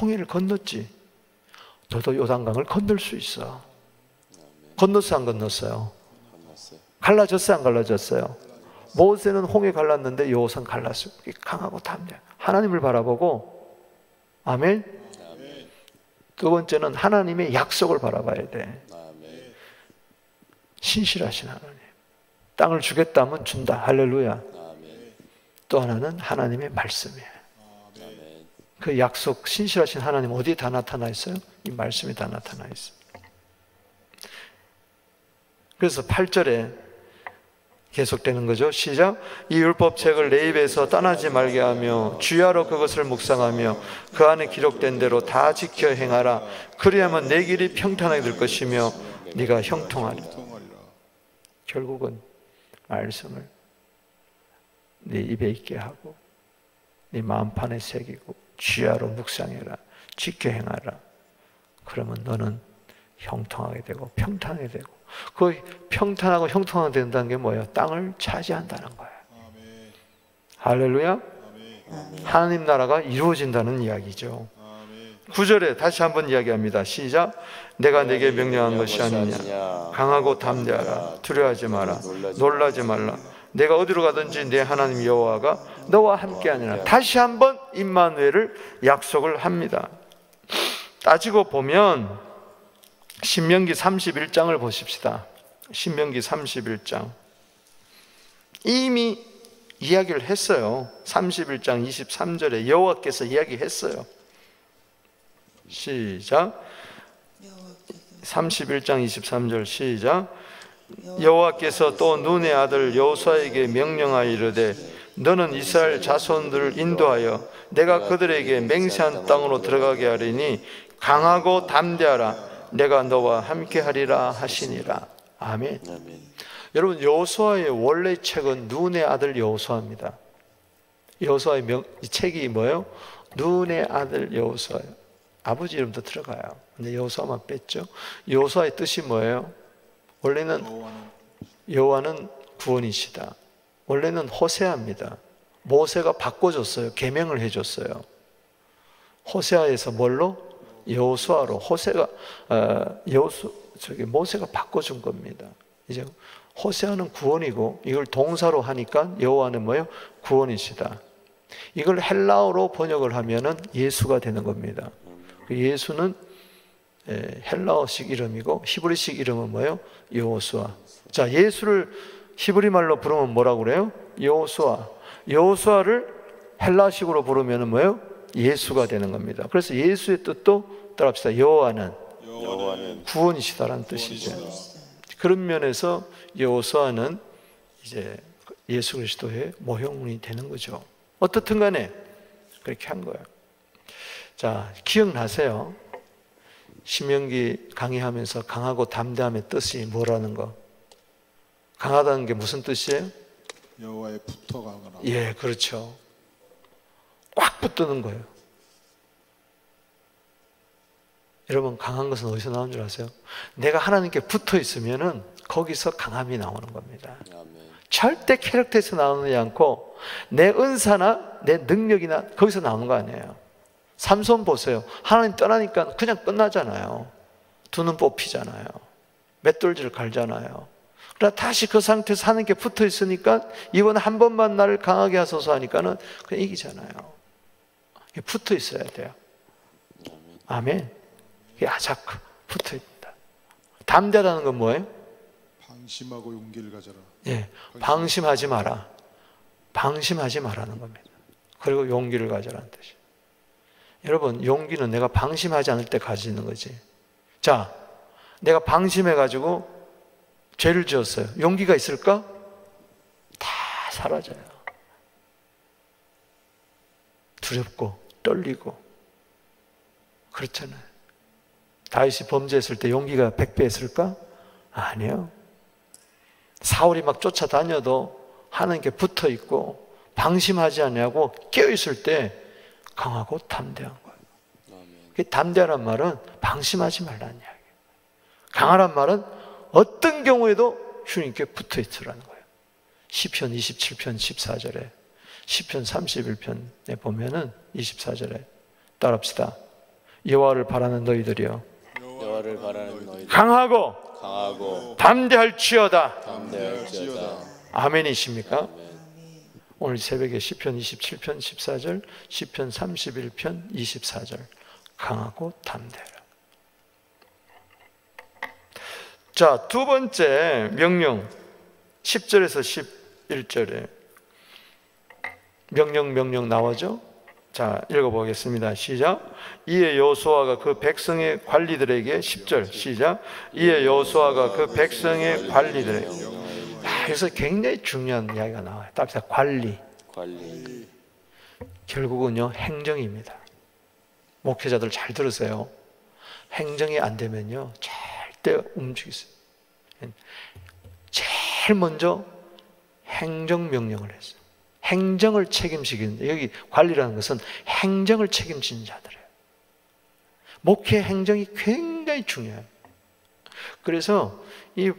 홍해를 건넜지. 너도 요단강을 건널 수 있어. 건넜어, 안 건넜어요? 갈라졌어요, 안 갈라졌어요? 모세는 홍해 갈랐는데 여호수아는 갈랐어요. 강하고 담대. 하나님을 바라보고, 아멘. 두 번째는 하나님의 약속을 바라봐야 돼. 신실하신 하나님. 땅을 주겠다면 준다. 할렐루야. 또 하나는 하나님의 말씀이에요. 그 약속, 신실하신 하나님 어디에 다 나타나 있어요? 이 말씀에 다 나타나 있어요. 그래서 8절에 계속되는 거죠. 시작. 이 율법책을 내 입에서 떠나지 말게 하며 주야로 그것을 묵상하며 그 안에 기록된 대로 다 지켜 행하라. 그리하면 내 길이 평탄하게 될 것이며 네가 형통하리라. 결국은 말씀을 네 입에 있게 하고 네 마음판에 새기고 주야로 묵상해라. 지켜 행하라. 그러면 너는 형통하게 되고 평탄하게 되고, 그 평탄하고 형통하게 된다는 게 뭐예요? 땅을 차지한다는 거예요. 할렐루야. 하나님 나라가 이루어진다는 이야기죠. 9절에 다시 한번 이야기합니다. 시작. 내가 내게 명령한 것이 아니냐. 강하고 담대하라. 두려워하지 마라. 놀라지 말라. 내가 어디로 가든지 내 하나님 여호와가 너와 함께하니라. 다시 한번 임마누엘을 약속을 합니다. 따지고 보면 신명기 31장을 보십시다. 신명기 31장. 이미 이야기를 했어요. 31장 23절에 여호와께서 이야기했어요. 시작. 31장 23절 시작. 여호와께서 또 눈의 아들 여호수아에게 명령하여 이르되 너는 이스라엘 자손들을 인도하여 내가 그들에게 맹세한 땅으로 들어가게 하리니 강하고 담대하라. 내가 너와 함께하리라 하시니라. 아멘. 여러분, 여호수아의 원래 책은 눈의 아들 여호수아입니다. 여호수아의 이 책이 뭐예요? 눈의 아들 여호수아예요. 아버지 이름도 들어가요. 근데 여호수아만 뺐죠. 여호수아의 뜻이 뭐예요? 원래는 여호와는 구원이시다. 원래는 호세아입니다. 모세가 바꿔줬어요. 계명을 해줬어요. 호세아에서 뭘로? 여호수아로. 모세가 바꿔준 겁니다. 이제 호세아는 구원이고 이걸 동사로 하니까 여호와는 뭐예요? 구원이시다. 이걸 헬라어로 번역을 하면은 예수가 되는 겁니다. 그 예수는 헬라어식 이름이고 히브리식 이름은 뭐예요? 여호수아. 자, 예수를 히브리 말로 부르면 뭐라고 그래요? 여호수아. 여호수아를 헬라식으로 부르면 뭐예요? 예수가 되는 겁니다. 그래서 예수의 뜻도 따라합시다. 여호와는 구원이시다라는 뜻이죠. 그런 면에서 여호수아는 이제 예수 그리스도의 모형이 되는 거죠. 어떻든 간에 그렇게 한 거예요. 자, 기억나세요? 신명기 강의하면서 강하고 담대함의 뜻이 뭐라는 거? 강하다는 게 무슨 뜻이에요? 여호와의 붙어 강하라. 예, 그렇죠. 꽉 붙드는 거예요. 여러분, 강한 것은 어디서 나오는 줄 아세요? 내가 하나님께 붙어 있으면은 거기서 강함이 나오는 겁니다. 절대 캐릭터에서 나오지 않고 내 은사나 내 능력이나 거기서 나오는 거 아니에요. 삼손 보세요. 하나님 떠나니까 그냥 끝나잖아요. 두 눈 뽑히잖아요. 맷돌질 갈잖아요. 그러나 다시 그 상태에서 하나님께 붙어 있으니까 이번 한 번만 나를 강하게 하소서 하니까는 그냥 이기잖아요. 붙어 있어야 돼요. 아멘. 아작 붙어 있다. 담대하다는 건 뭐예요? 방심하고 용기를 가져라. 예, 방심하지 마라. 방심하지 마라는 겁니다. 그리고 용기를 가져라는 뜻이에요. 여러분, 용기는 내가 방심하지 않을 때 가지는 거지. 자, 내가 방심해가지고 죄를 지었어요. 용기가 있을까? 다 사라져요. 두렵고 떨리고 그렇잖아요. 다윗이 범죄했을 때 용기가 100배 했을까? 아니요. 사울이 막 쫓아다녀도 하나님께 붙어 있고 방심하지 않냐고 깨어 있을 때 강하고 담대한 거예요. 담대하란 말은 방심하지 말라는 이야기예요. 강하란 말은 어떤 경우에도 주님께 붙어 있으라는 거예요. 시편 27편 14절에 시편 31편에 보면은 24절에 따라합시다. 여호와를 바라는 너희들이여 여호와를 바라는 너희들 강하고 담대할지어다. 담대할지어다. 아멘이십니까? 아멘. 오늘 새벽에 시편 27편 14절, 시편 31편 24절 강하고 담대하라. 자, 두 번째 명령 10절에서 11절에 명령 나오죠? 자, 읽어보겠습니다. 시작. 이에 여호수아가 그 백성의 관리들에게 10절 시작. 이에 여호수아가 그 백성의 관리들에게 그래서 굉장히 중요한 이야기가 나와요. 답시다. 관리. 결국은요 행정입니다. 목회자들 잘 들으세요. 행정이 안 되면요 절대 움직이세요. 제일 먼저 행정명령을 했어요. 행정을 책임지는, 여기 관리라는 것은 행정을 책임지는 자들이에요. 목회 행정이 굉장히 중요해요. 그래서 이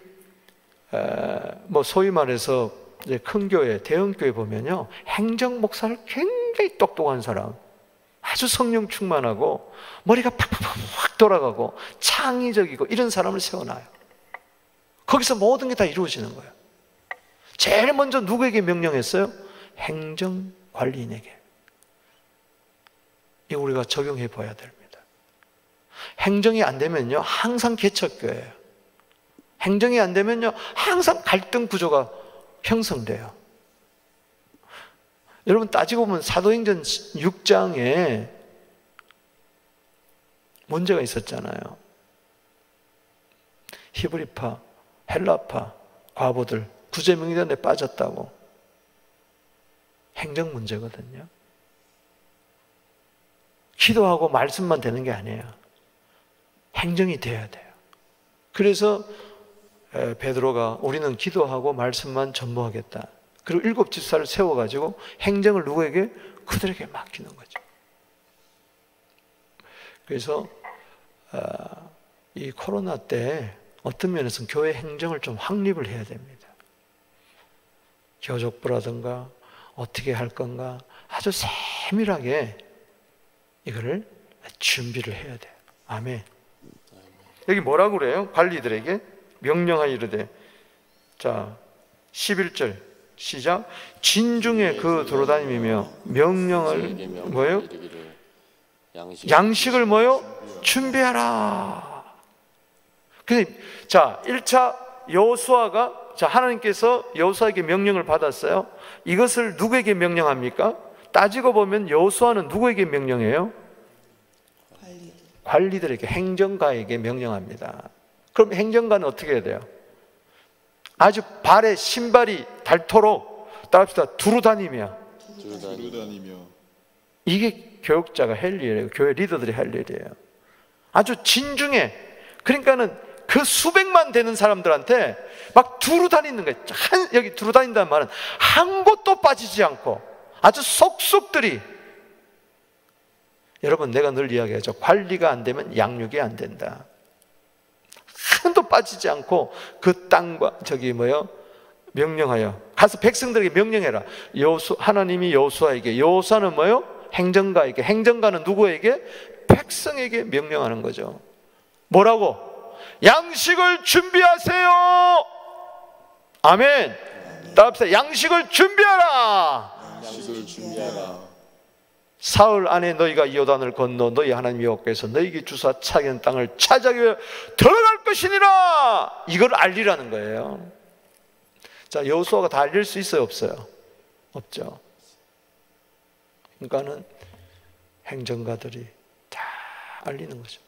소위 말해서 이제 큰 교회, 대형 교회 보면요 행정 목사를 굉장히 똑똑한 사람, 아주 성령 충만하고 머리가 팍팍팍 돌아가고 창의적이고 이런 사람을 세워놔요. 거기서 모든 게 다 이루어지는 거예요. 제일 먼저 누구에게 명령했어요? 행정관리인에게. 이거 우리가 적용해 봐야 됩니다. 행정이 안 되면요 항상 개척교회예요. 행정이 안 되면요 항상 갈등 구조가 형성돼요. 여러분 따지고 보면 사도행전 6장에 문제가 있었잖아요. 히브리파, 헬라파, 과부들 구제명령에 빠졌다고. 행정 문제거든요. 기도하고 말씀만 되는 게 아니에요. 행정이 돼야 돼요. 그래서 베드로가 우리는 기도하고 말씀만 전무하겠다. 그리고 7 집사를 세워가지고 행정을 누구에게? 그들에게 맡기는 거죠. 그래서 이 코로나 때 어떤 면에서는 교회 행정을 좀 확립을 해야 됩니다. 교족부라든가 어떻게 할 건가 아주 세밀하게 이거를 준비를 해야 돼요. 아멘. 여기 뭐라고 그래요? 관리들에게 명령하여 이르되, 자 11절 시작. 진중에 그 돌아다니며 명령을 뭐예요? 양식을 뭐요? 준비하라. 자, 1차 여호수아가, 자, 하나님께서 여호수아에게 명령을 받았어요. 이것을 누구에게 명령합니까? 따지고 보면 여호수아는 누구에게 명령해요? 관리들에게, 행정가에게 명령합니다. 그럼 행정가는 어떻게 해야 돼요? 아주 발에 신발이 닳도록, 따라합시다, 두루 다니며. 이게 교육자가 할 일이에요. 교회 리더들이 할 일이에요. 아주 진중해. 그러니까는 그 수백만 되는 사람들한테 막 두루 다니는 거예요. 여기 두루 다닌다는 말은 한 곳도 빠지지 않고 아주 속속들이. 여러분, 내가 늘 이야기하죠. 관리가 안 되면 양육이 안 된다. 한도 빠지지 않고 그 땅과 명령하여 가서 백성들에게 명령해라. 하나님이 여호수아에게, 여호수아는 뭐요? 행정가에게, 행정가는 누구에게? 백성에게 명령하는 거죠. 뭐라고? 양식을 준비하세요. 아멘. 따라합시다. 양식을 준비하라. 양식을 준비하라. 사흘 안에 너희가 요단을 건너 너희 하나님 여호와께서 너희에게 주사 차기는 땅을 차지하기 위해 들어갈 것이니라. 이걸 알리라는 거예요. 자, 여호수아가 다 알릴 수 있어요, 없어요? 없죠. 그러니까는 행정가들이 다 알리는 거죠.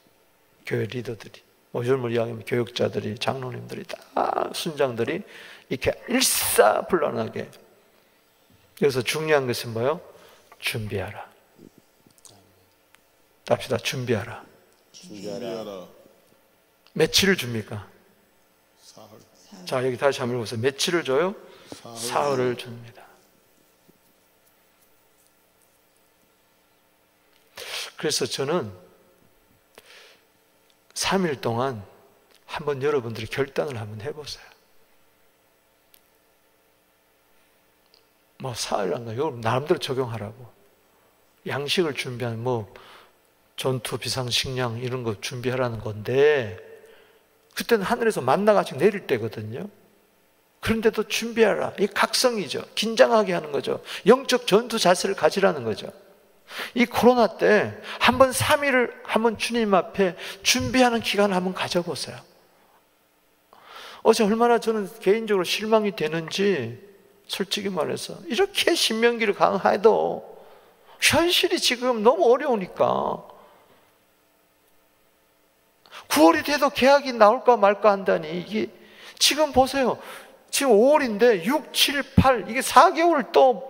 교회 리더들이, 요즘을 이야기하면 교육자들이, 장로님들이, 다 순장들이 이렇게 일사불란하게. 그래서 중요한 것은 뭐예요? 준비하라. 합시다. 준비하라. 며칠을 줍니까? 자, 여기 다시 한번 읽어보세요. 며칠을 줘요? 사흘을 줍니다. 그래서 저는 3일 동안 한번 여러분들이 결단을 한번 해보세요. 뭐 사흘 안 가요. 이걸 나름대로 적용하라고. 양식을 준비하는 전투 비상식량 이런 거 준비하라는 건데, 그때는 하늘에서 만나가 지금 내릴 때거든요. 그런데도 준비하라. 이 각성이죠. 긴장하게 하는 거죠. 영적 전투 자세를 가지라는 거죠. 이 코로나 때 한번 3일을 한번 주님 앞에 준비하는 기간을 한번 가져보세요. 어제 얼마나 저는 개인적으로 실망이 되는지, 솔직히 말해서 이렇게 신명기를 강화해도 현실이 지금 너무 어려우니까 9월이 돼도 계약이 나올까 말까 한다니. 이게 지금 보세요. 지금 5월인데 6, 7, 8 이게 4개월 또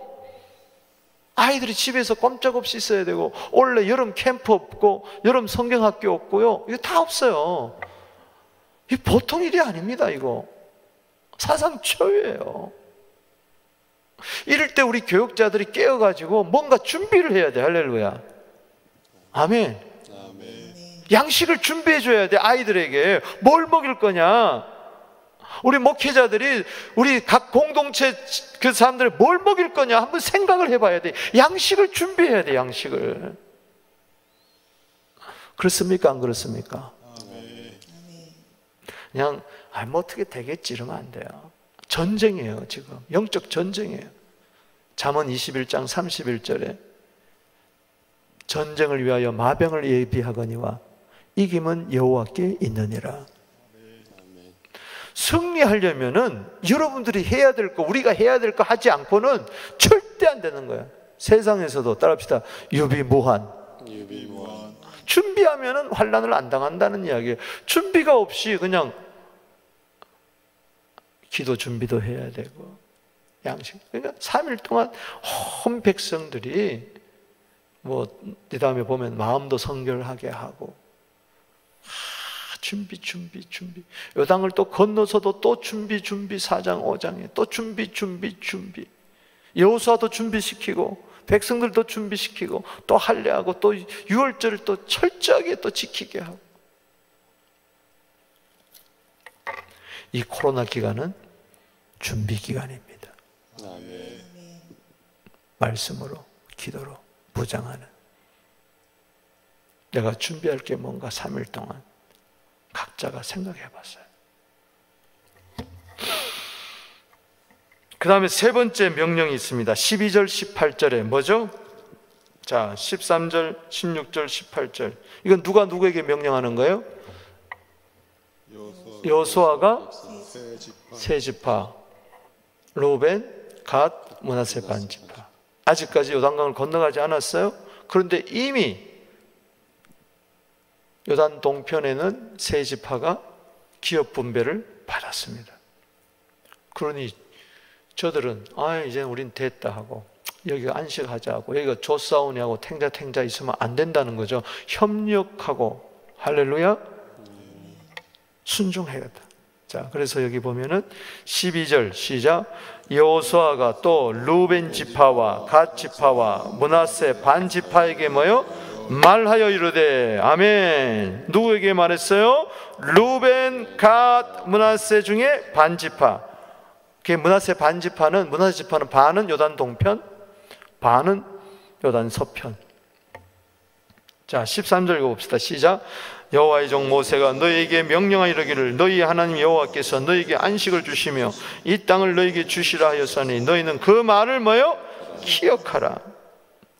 아이들이 집에서 꼼짝없이 있어야 되고, 원래 여름 캠프 없고 여름 성경학교 없고요. 이거 다 없어요. 이 보통 일이 아닙니다. 이거 사상 초유예요. 이럴 때 우리 교육자들이 깨어가지고 뭔가 준비를 해야 돼. 할렐루야. 아멘. 양식을 준비해줘야 돼. 아이들에게 뭘 먹일 거냐. 우리 목회자들이 우리 각 공동체 그 사람들이 뭘 먹일 거냐 한번 생각을 해봐야 돼. 양식을 준비해야 돼. 양식을. 그렇습니까? 안 그렇습니까? 그냥 뭐 어떻게 되겠지 이러면 안 돼요. 전쟁이에요. 지금 영적 전쟁이에요. 잠언 21장 31절에 전쟁을 위하여 마병을 예비하거니와 이김은 여호와께 있느니라. 승리하려면은 여러분들이 해야 될 거, 우리가 해야 될 거 하지 않고는 절대 안 되는 거예요. 세상에서도 따라합시다. 유비무한. 준비하면은 환난을 안 당한다는 이야기예요. 준비가 없이 그냥 기도 준비도 해야 되고 양식. 그러니까 3일 동안 온 백성들이 이 다음에 보면 마음도 성결하게 하고 준비. 요단을 또 건너서도 또 준비 4장 5장에 또 준비. 여호수아도 준비시키고 백성들도 준비시키고 또 할례하고 또 유월절을 또 철저하게 또 지키게 하고. 이 코로나 기간은 준비 기간입니다. 말씀으로 기도로 무장하는. 내가 준비할 게 뭔가 3일 동안 각자가 생각해 봤어요. 그 다음에 세 번째 명령이 있습니다. 12절 18절에 뭐죠? 자, 13절, 16절, 18절. 이건 누가 누구에게 명령하는 거예요? 여호수아가 세 지파, 르우벤, 갓, 므낫세 반지파. 아직까지 요단강을 건너가지 않았어요. 그런데 이미 요단 동편에는 세 지파가 기업 분배를 받았습니다. 그러니 저들은 이제 우린 됐다 하고 여기가 안식하자 하고 여기가 조싸우니 하고 탱자 있으면 안 된다는 거죠. 협력하고 할렐루야 순종해야겠다. 자, 그래서 여기 보면은 12절 시작. 여호수아가 또 르우벤 지파와 갓 지파와 므낫세 반 지파에게 뭐요? 말하여 이르되 아멘. 누구에게 말했어요? 르우벤, 갓, 므낫세 중에 반 지파. 그 므낫세 반 지파는 반은 요단 동편, 반은 요단 서편. 자, 13절 읽어봅시다. 시작. 여호와의 종 모세가 너희에게 명령하여 이르기를 너희 하나님 여호와께서 너희에게 안식을 주시며 이 땅을 너희에게 주시라 하였으니 너희는 그 말을 뭐요? 기억하라.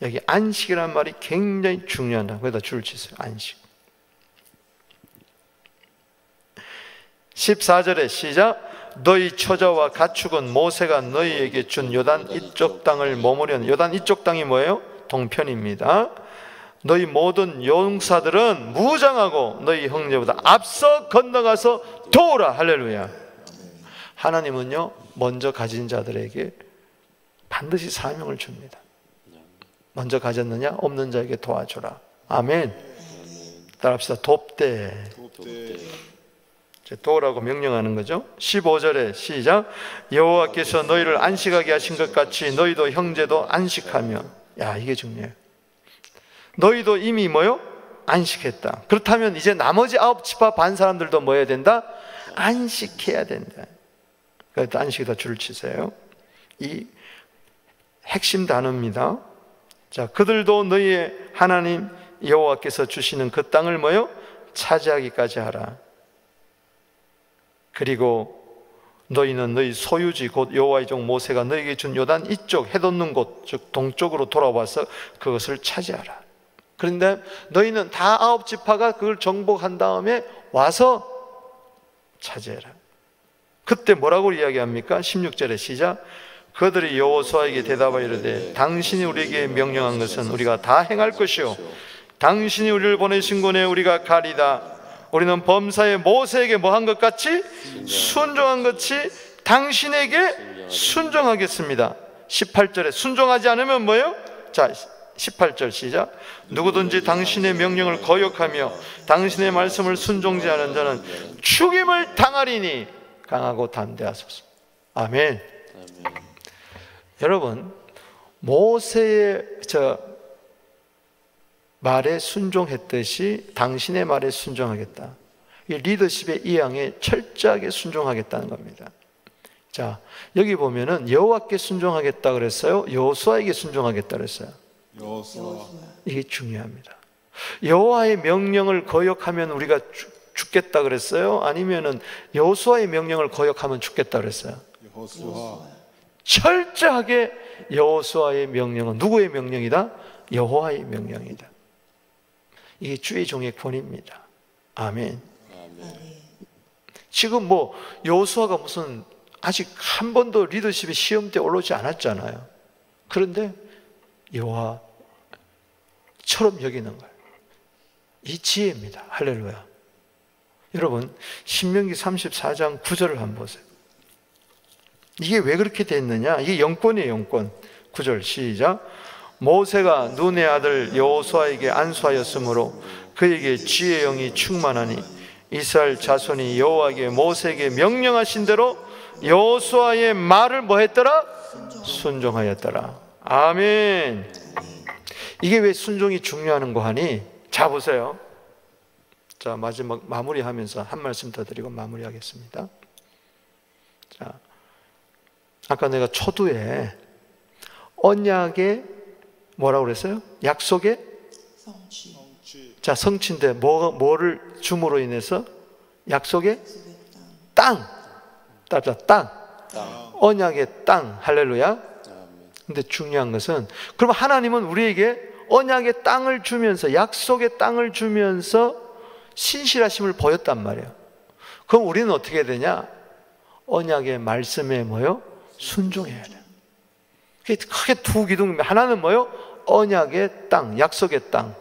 여기 안식이라는 말이 굉장히 중요하다. 거기다 줄을 치세요. 안식. 14절에 시작. 너희 처자와 가축은 모세가 너희에게 준 요단 이쪽 땅을 머무려는, 요단 이쪽 땅이 뭐예요? 동편입니다. 너희 모든 용사들은 무장하고 너희 형제보다 앞서 건너가서 도우라. 할렐루야. 하나님은요 먼저 가진 자들에게 반드시 사명을 줍니다. 먼저 가졌느냐? 없는 자에게 도와주라. 아멘. 따라합시다. 돕되. 도우라고 명령하는 거죠. 15절에 시작. 여호와께서 너희를 안식하게 하신 것 같이 너희도 형제도 안식하며. 야, 이게 중요해요. 너희도 이미 뭐요? 안식했다. 그렇다면 이제 나머지 9지파 반 사람들도 뭐 해야 된다? 안식해야 된다. 그러니까 안식에다 줄을 치세요. 이 핵심 단어입니다. 자, 그들도 너희의 하나님 여호와께서 주시는 그 땅을 뭐요? 차지하기까지 하라. 그리고 너희는 너희 소유지 곧 여호와의 종 모세가 너희에게 준 요단 이쪽 해돋는 곳, 즉 동쪽으로 돌아와서 그것을 차지하라. 그런데 너희는 다 9지파가 그걸 정복한 다음에 와서 차지해라. 그때 뭐라고 이야기합니까? 16절에 시작. 그들이 여호수아에게 대답하여 이르되 당신이 우리에게 명령한 것은 우리가 다 행할 것이요 당신이 우리를 보내신 곳에 우리가 가리다. 우리는 범사에 모세에게 뭐 한 것 같이? 순종한 것이 당신에게 순종하겠습니다. 18절에 순종하지 않으면 뭐예요? 자, 18절 시작. 누구든지 당신의 명령을 거역하며 당신의 말씀을 순종지 않은 자는 죽임을 당하리니 강하고 담대하소서. 아멘. 여러분, 모세의 말에 순종했듯이 당신의 말에 순종하겠다. 이 리더십의 이양에 철저하게 순종하겠다는 겁니다. 자, 여기 보면은 여호와께 순종하겠다 그랬어요? 여호수아에게 순종하겠다 그랬어요? 여호수아. 이게 중요합니다. 여호와의 명령을 거역하면 우리가 죽겠다 그랬어요? 아니면은 여호수아의 명령을 거역하면 죽겠다 그랬어요? 여호수아. 철저하게 여호수아의 명령은 누구의 명령이다? 여호와의 명령이다. 이게 주의 종의 권위입니다. 아멘. 지금 뭐 여호수아가 무슨 아직 한 번도 리더십의 시험대에 올라오지 않았잖아요. 그런데 여호와처럼 여기는 거예요. 이 지혜입니다. 할렐루야. 여러분, 신명기 34장 9절을 한번 보세요. 이게 왜 그렇게 됐느냐? 이게 영권이에요, 영권. 9절 시작. 모세가 눈의 아들 여호수아에게 안수하였으므로 그에게 지혜의 영이 충만하니 이스라엘 자손이 여호와에게 모세에게 명령하신 대로 여호수아의 말을 뭐 했더라? 순종하였더라. 아멘. 이게 왜 순종이 중요하는가 하니? 자, 보세요. 자, 마지막 마무리하면서 한 말씀 더 드리고 마무리하겠습니다. 자, 아까 내가 초두에 언약의 뭐라고 그랬어요? 약속의 성취. 자, 성취인데 뭐를 줌으로 인해서? 약속의 땅. 따라 땅. 언약의 땅. 할렐루야. 근데 중요한 것은 그럼 하나님은 우리에게 언약의 땅을 주면서, 약속의 땅을 주면서 신실하심을 보였단 말이에요. 그럼 우리는 어떻게 해야 되냐? 언약의 말씀에 뭐요? 순종해야 돼요. 크게 두 기둥입니다. 하나는 뭐요? 언약의 땅, 약속의 땅.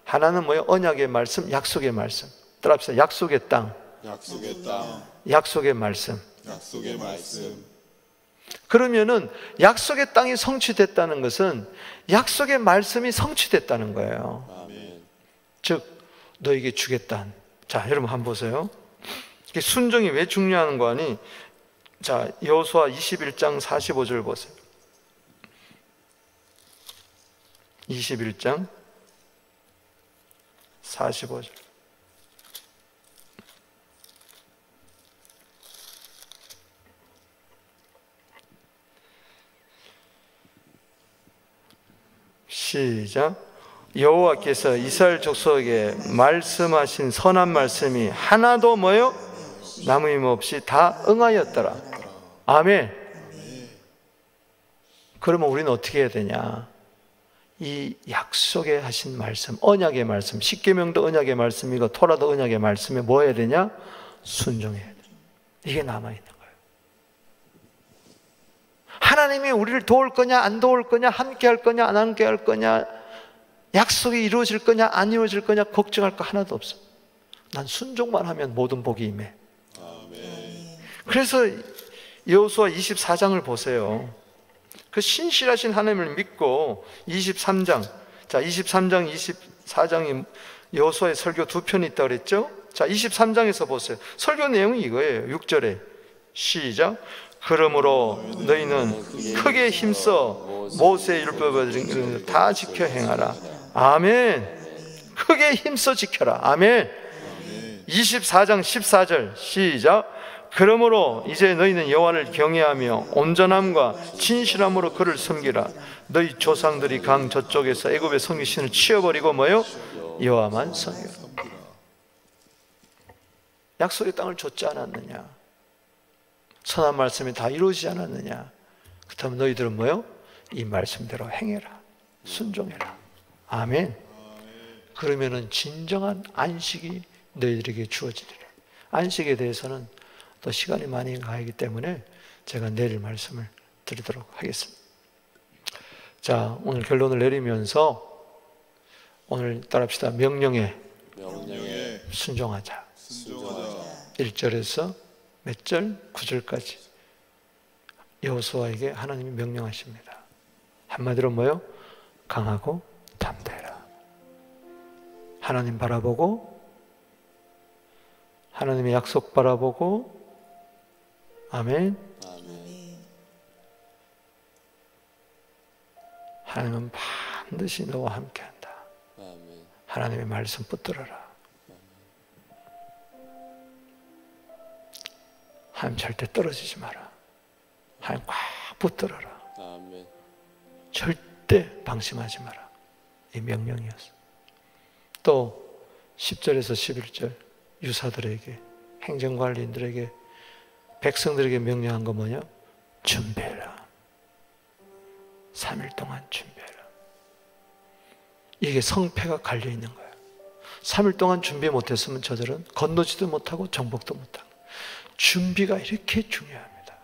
하나는 뭐요? 언약의 말씀, 약속의 말씀. 따라합시다. 약속의 땅, 약속의 땅, 약속의 말씀. 약속의 말씀. 그러면은 약속의 땅이 성취됐다는 것은 약속의 말씀이 성취됐다는 거예요. 아멘. 즉 너에게 주겠다. 자, 여러분 한번 보세요. 순종이 왜 중요한 거 아니? 자, 여호수아 21장 45절 보세요. 21장 45절. 시작. 여호와께서 이스라엘 족속에게 말씀하신 선한 말씀이 하나도 뭐요? 남음이 없이 다 응하였더라. 아멘. 그러면 우리는 어떻게 해야 되냐? 이 약속에 하신 말씀, 언약의 말씀, 십계명도 언약의 말씀이고 토라도 언약의 말씀에 뭐 해야 되냐? 순종해야 돼. 이게 남아있는 거예요. 하나님이 우리를 도울 거냐 안 도울 거냐, 함께 할 거냐 안 함께 할 거냐, 약속이 이루어질 거냐 안 이루어질 거냐 걱정할 거 하나도 없어. 난 순종만 하면 모든 복이 임해. 아멘. 그래서 여호수아 24장을 보세요. 그 신실하신 하나님을 믿고 23장, 자 23장, 24장이 여호수아의 설교 두 편이 있다고 그랬죠? 자 23장에서 보세요. 설교 내용이 이거예요. 6절에 시작. 그러므로 너희는 크게 힘써 모세의 율법을 다 지켜 행하라. 아멘. 크게 힘써 지켜라. 아멘. 24장 14절 시작. 그러므로 이제 너희는 여호와를 경외하며 온전함과 진실함으로 그를 섬기라. 너희 조상들이 강 저쪽에서 애굽의 섬기신을 치워버리고 뭐요? 여호와만 섬기라. 약속의 땅을 줬지 않았느냐? 선한 말씀이 다 이루어지지 않았느냐? 그렇다면 너희들은 뭐요? 이 말씀대로 행해라. 순종해라. 아멘. 그러면은 진정한 안식이 너희들에게 주어지리라. 안식에 대해서는 또 시간이 많이 가기 때문에 제가 내일 말씀을 드리도록 하겠습니다. 자, 오늘 결론을 내리면서 오늘 따라합시다. 명령에 순종하자. 1절에서 몇 절? 9절까지 여호수아에게 하나님이 명령하십니다. 한마디로 뭐요? 강하고 담대해라. 하나님 바라보고, 하나님의 약속 바라보고, 아멘. 하나님은 반드시 너와 함께한다. 하나님의 말씀 붙들어라. 하나님 절대 떨어지지 마라. 하나님 꽉 붙들어라. 절대 방심하지 마라. 이 명령이었어. 또 10절에서 11절 유사들에게, 행정관리인들에게, 백성들에게 명령한 거 뭐냐? 준비해라. 3일 동안 준비해라. 이게 성패가 갈려 있는 거야. 3일 동안 준비 못했으면 저들은 건너지도 못하고 정복도 못하고. 준비가 이렇게 중요합니다.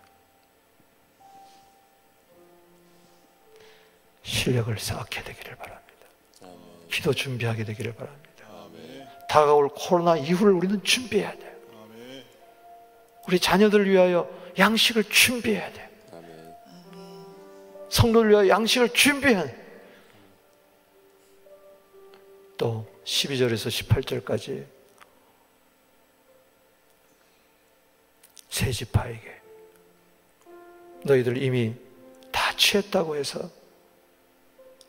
실력을 쌓게 되기를 바랍니다. 기도 준비하게 되기를 바랍니다. 다가올 코로나 이후를 우리는 준비해야 돼요. 우리 자녀들을 위하여 양식을 준비해야 돼요. 성도를 위하여 양식을 준비해야 돼요. 또 12절에서 18절까지 세 지파에게 너희들 이미 다 취했다고 해서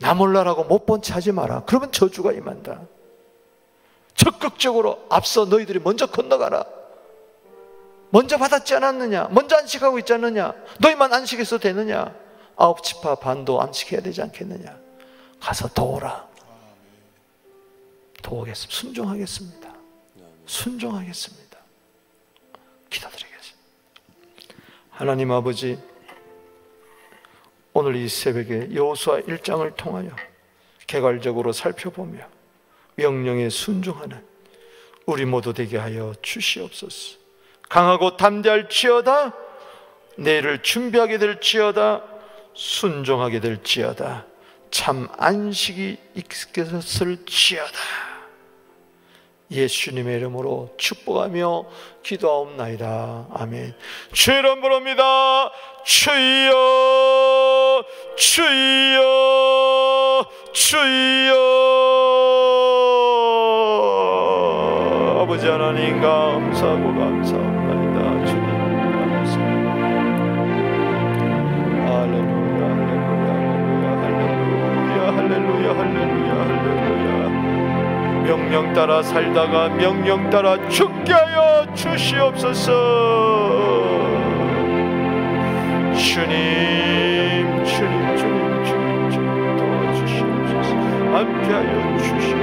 나 몰라라고 못 본 채 하지 마라. 그러면 저주가 임한다. 적극적으로 앞서 너희들이 먼저 건너가라. 먼저 받았지 않았느냐? 먼저 안식하고 있지 않느냐? 너희만 안식해서 되느냐? 9지파 반도 안식해야 되지 않겠느냐? 가서 도우라. 도우겠습니다. 순종하겠습니다. 순종하겠습니다. 기도드리겠습니다. 하나님 아버지, 오늘 이 새벽에 여호수아 1장을 통하여 개괄적으로 살펴보며 명령에 순종하는 우리 모두 되게 하여 주시옵소서. 강하고 담대할지어다, 내일을 준비하게 될지어다, 순종하게 될지어다, 참 안식이 있겠을지어다. 예수님의 이름으로 축복하며 기도하옵나이다. 아멘. 주의 이름 부릅니다. 주여, 주여, 주여. 아버지 하나님 감사하고 감사합니다. 주님 감사합니다. 할렐루야, 할렐루야, 할렐루야, 할렐루야, 할렐루야, 할렐루야. 명령 따라 살다가 명령 따라 죽게 하여 주시옵소서. 주님, 주님, 주님, 주님, 주님 도와주시옵소서. 함께하여 주시옵소서.